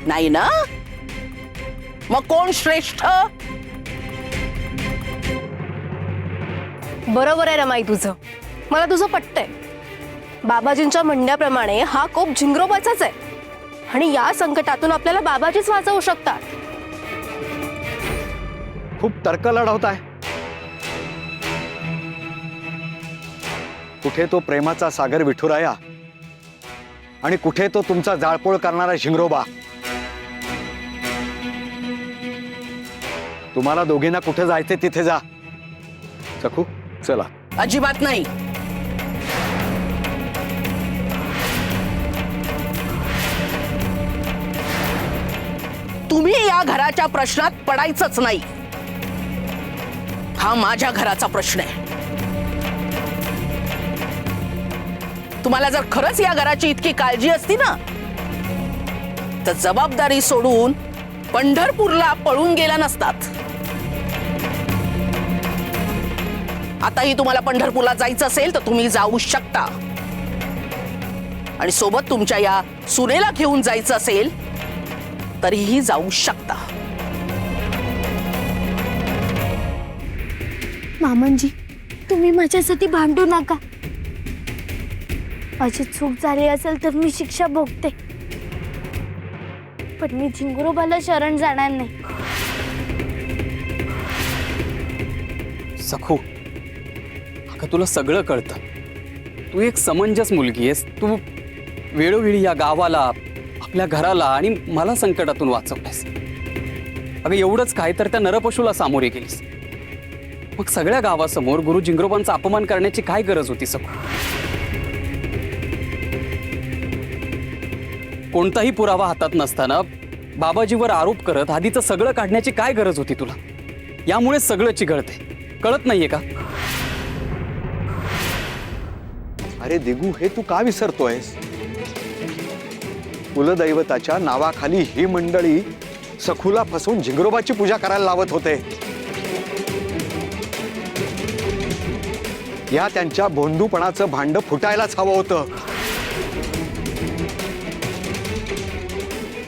नाही ना? मग कोण श्रेष्ठ? बरोबर आहे रमाई तुझं, मला तुझं पटतंय. बाबाजींच्या म्हणण्याप्रमाणे हा कोप झिंगरोबाचाच आहे आणि या संकटातून आपल्याला बाबाजीच वाचवू शकतात. खूप तर्क लढवताय. कुठे तो प्रेमाचा सागर विठुराया आणि कुठे तो तुमचा जाळपोळ करणारा झिंगरोबा. तुम्हाला दोघींना कुठे जायचे तिथे जा. सखू चला. अजिबात नाही. तुम्ही या घराच्या प्रश्नात पडायचंच नाही. हा माझ्या घराचा प्रश्न आहे. तुम्हाला जर खरंच या घराची इतकी काळजी असती ना, तर जबाबदारी सोडून पंढरपूरला पळून गेला नसतात. आताही तुम्हाला पंढरपूरला जायचं असेल तर तुम्ही जाऊ शकता आणि सोबत तुमच्या या सुनेला घेऊन जायचं असेल तरीही जाऊ शकता. मामांजी, तुम्ही माझ्यासाठी भांडू नका. माझी चूक झाली असेल तर मी शिक्षा भोगते, पण मी झिंगरोबाला शरण जाणार नाही. सखू, अगं तुला सगळं कळतं. तू एक समंजस मुलगी आहेस. तू वेळोवेळी या गावाला, आपल्या घराला आणि मला संकटातून वाचवतेस. अगं एवढंच काय तर त्या नरपशूला सामोरे गेलीस. मग सगळ्या गावासमोर गुरु झिंगरोबांचा अपमान करण्याची काय गरज होती सखू? कोणताही पुरावा हातात नसताना बाबाजीवर आरोप करत आधीचं सगळं काढण्याची काय गरज होती तुला? यामुळे सगळं चिघळते. कळत नाहीये का? अरे दिगू, हे तू का विसरतोयस? कुलदैवताच्या नावाखाली ही मंडळी सखूला फसवून झिंगरोबाची पूजा करायला लावत होते. या त्यांच्या भोंदूपणाचं भांड फुटायलाच हवं होतं.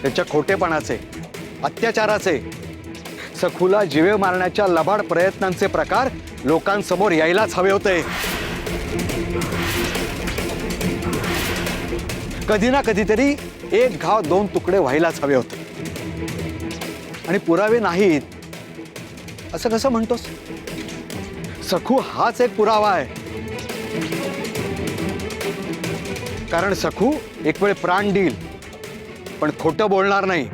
त्यांच्या खोटेपणाचे, अत्याचाराचे, सखूला जीवे मारण्याच्या लबाड प्रयत्नांचे प्रकार लोकांसमोर यायलाच हवे होते. कधी ना कधीतरी एक घाव दोन तुकडे व्हायलाच हवे होते. आणि पुरावे नाहीत असं कसं म्हणतोस? सखू हाच एक पुरावा आहे. कारण सखू एक वेळ प्राण देईल पण खोटं बोलणार नाही.